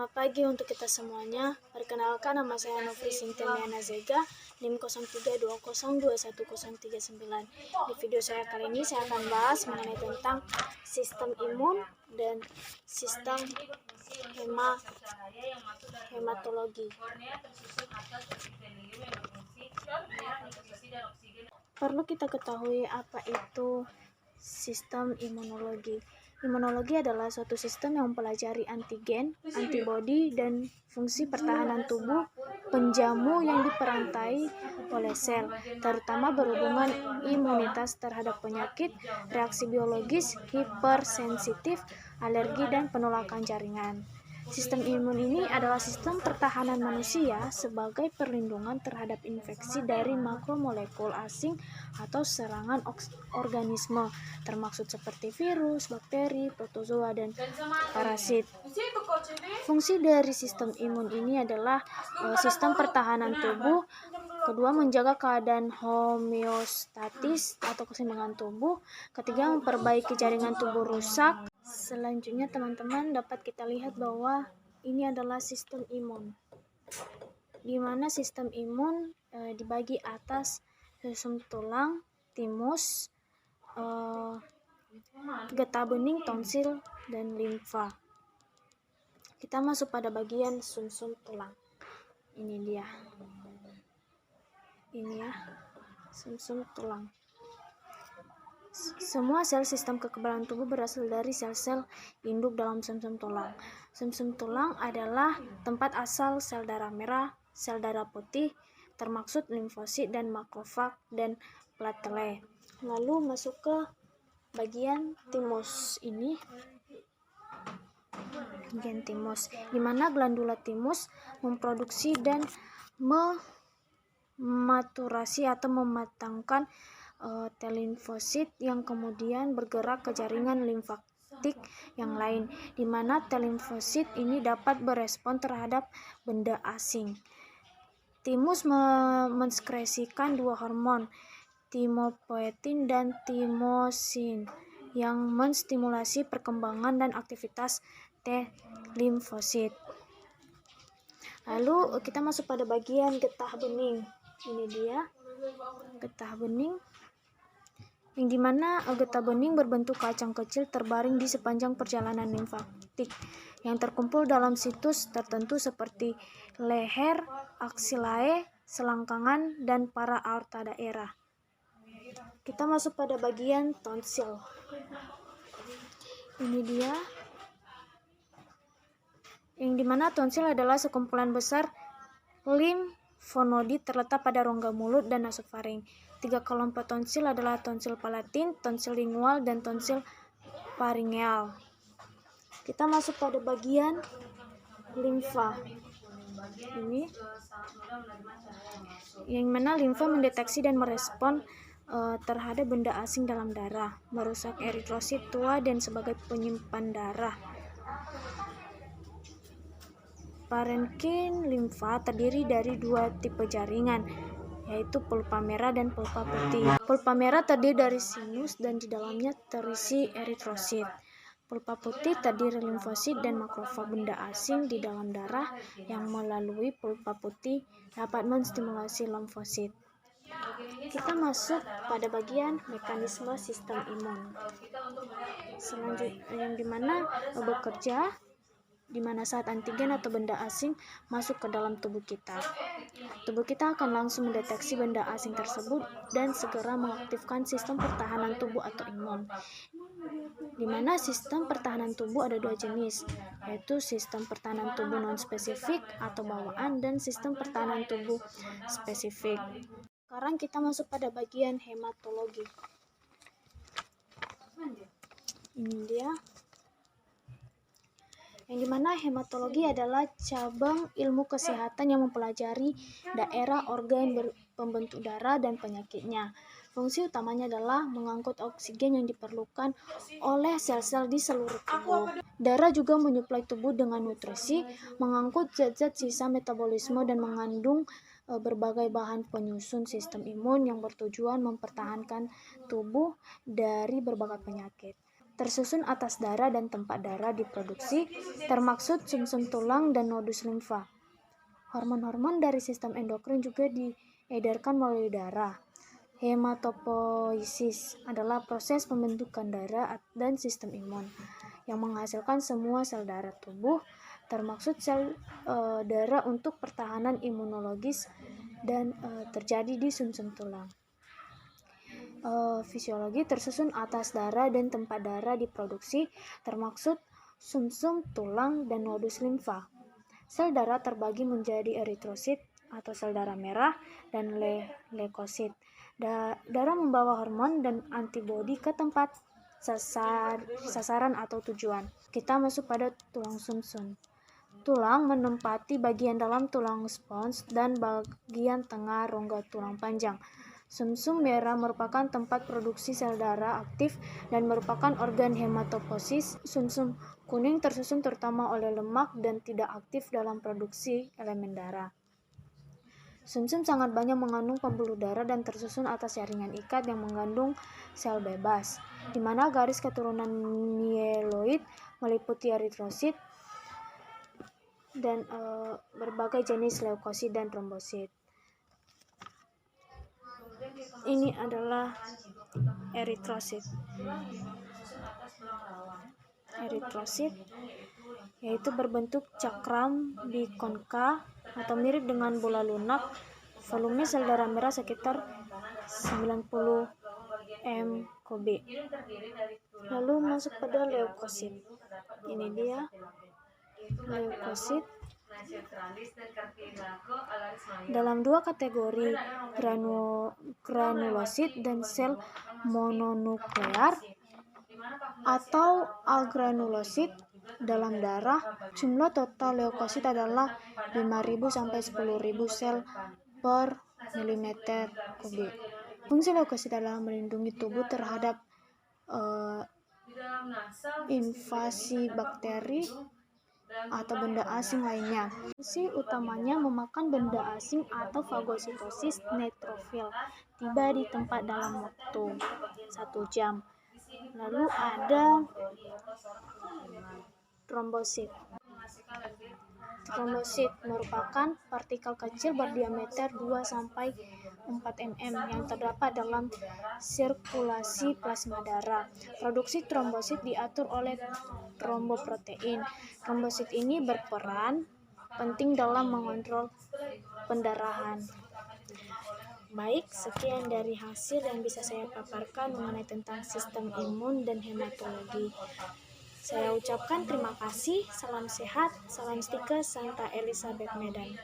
Selamat pagi untuk kita semuanya. Perkenalkan, nama saya Nofri Sintemiana Zega, NIM 0320210039. Di video saya kali ini saya akan bahas mengenai tentang sistem imun dan sistem hematologi. Perlu kita ketahui apa itu sistem imunologi. Imunologi adalah suatu sistem yang mempelajari antigen, antibodi, dan fungsi pertahanan tubuh penjamu yang diperantai oleh sel, terutama berhubungan imunitas terhadap penyakit, reaksi biologis, hipersensitif, alergi, dan penolakan jaringan. Sistem imun ini adalah sistem pertahanan manusia sebagai perlindungan terhadap infeksi dari makromolekul asing atau serangan organisme, termasuk seperti virus, bakteri, protozoa, dan parasit. Fungsi dari sistem imun ini adalah sistem pertahanan tubuh, kedua menjaga keadaan homeostatis atau keseimbangan tubuh, ketiga memperbaiki jaringan tubuh rusak. Selanjutnya teman-teman dapat kita lihat bahwa ini adalah sistem imun, di mana sistem imun dibagi atas sumsum tulang, timus, getah bening, tonsil, dan limfa. Kita masuk pada bagian sumsum tulang. Ini dia. Ini ya, sumsum tulang. Semua sel sistem kekebalan tubuh berasal dari sel-sel induk dalam sumsum tulang. Sumsum tulang adalah tempat asal sel darah merah, sel darah putih, termaksud limfosit dan makrofag dan platelet. Lalu masuk ke bagian timus ini. Bagian timus, di mana glandula timus memproduksi dan mematurasi atau mematangkan T limfosit yang kemudian bergerak ke jaringan limfatik yang lain, di mana T limfosit ini dapat berespon terhadap benda asing. Timus menskresikan dua hormon, timopoetin dan timosin, yang menstimulasi perkembangan dan aktivitas T limfosit. Lalu kita masuk pada bagian getah bening. Ini dia getah bening, yang dimana getah bening berbentuk kacang kecil terbaring di sepanjang perjalanan limfatik yang terkumpul dalam situs tertentu seperti leher, aksilae, selangkangan, dan para aorta daerah. Kita masuk pada bagian tonsil. Ini dia, yang dimana tonsil adalah sekumpulan besar limfonodi terletak pada rongga mulut dan nasofaring. Tiga kelompok tonsil adalah tonsil palatin, tonsil lingual, dan tonsil faringeal. Kita masuk pada bagian limfa. Ini, yang mana limfa mendeteksi dan merespon terhadap benda asing dalam darah, merusak eritrosit tua dan sebagai penyimpan darah. Parenkim limfa terdiri dari dua tipe jaringan, yaitu pulpa merah dan pulpa putih. Pulpa merah terdiri dari sinus dan di dalamnya terisi eritrosit. Pulpa putih terdiri limfosit dan makrofag benda asing di dalam darah yang melalui pulpa putih dapat menstimulasi limfosit. Kita masuk pada bagian mekanisme sistem imun. Selanjutnya, yang dimana bekerja dimana saat antigen atau benda asing masuk ke dalam tubuh kita akan langsung mendeteksi benda asing tersebut dan segera mengaktifkan sistem pertahanan tubuh atau imun. Dimana sistem pertahanan tubuh ada dua jenis, yaitu sistem pertahanan tubuh non-spesifik atau bawaan dan sistem pertahanan tubuh spesifik. Sekarang kita masuk pada bagian hematologi. Ini dia, yang dimana hematologi adalah cabang ilmu kesehatan yang mempelajari daerah organ pembentuk darah dan penyakitnya. Fungsi utamanya adalah mengangkut oksigen yang diperlukan oleh sel-sel di seluruh tubuh. Darah juga menyuplai tubuh dengan nutrisi, mengangkut zat-zat sisa metabolisme, dan mengandung berbagai bahan penyusun sistem imun yang bertujuan mempertahankan tubuh dari berbagai penyakit. tersusun atas darah dan tempat darah diproduksi, termaksud sumsum tulang dan nodus limfa. Hormon-hormon dari sistem endokrin juga diedarkan melalui darah. Hematopoiesis adalah proses pembentukan darah dan sistem imun yang menghasilkan semua sel darah tubuh, termaksud sel darah untuk pertahanan imunologis dan terjadi di sumsum tulang. Fisiologi tersusun atas darah dan tempat darah diproduksi, termaksud sumsum tulang dan nodus limfa. Sel darah terbagi menjadi eritrosit atau sel darah merah dan leukosit. Darah membawa hormon dan antibodi ke tempat sasaran atau tujuan. Kita masuk pada tulang sumsum. Tulang menempati bagian dalam tulang spons dan bagian tengah rongga tulang panjang. Sumsum merah merupakan tempat produksi sel darah aktif dan merupakan organ hematopoiesis. Sumsum kuning tersusun terutama oleh lemak dan tidak aktif dalam produksi elemen darah. Sumsum sangat banyak mengandung pembuluh darah dan tersusun atas jaringan ikat yang mengandung sel bebas, di mana garis keturunan mieloid meliputi eritrosit dan berbagai jenis leukosit dan trombosit. Ini adalah eritrosit. Eritrosit yaitu berbentuk cakram bikonka atau mirip dengan bola lunak. Volume sel darah merah sekitar 90 mKb. Lalu masuk pada leukosit. Ini dia leukosit. Dalam dua kategori, granulosit dan sel mononuklear atau agranulosit. Dalam darah, jumlah total leukosit adalah 5.000 sampai 10.000 sel per milimeter kubik. Fungsi leukosit adalah melindungi tubuh terhadap invasi bakteri atau benda asing lainnya. Fungsi utamanya memakan benda asing atau fagositosis neutrofil. Tiba di tempat dalam waktu 1 jam. Lalu ada trombosit. Trombosit merupakan partikel kecil berdiameter 2-4 mm yang terdapat dalam sirkulasi plasma darah. Produksi trombosit diatur oleh tromboprotein. Trombosit ini berperan penting dalam mengontrol pendarahan. Baik, sekian dari hasil yang bisa saya paparkan mengenai tentang sistem imun dan hematologi. Saya ucapkan terima kasih, salam sehat, salam stikes, Santa Elizabeth Medan.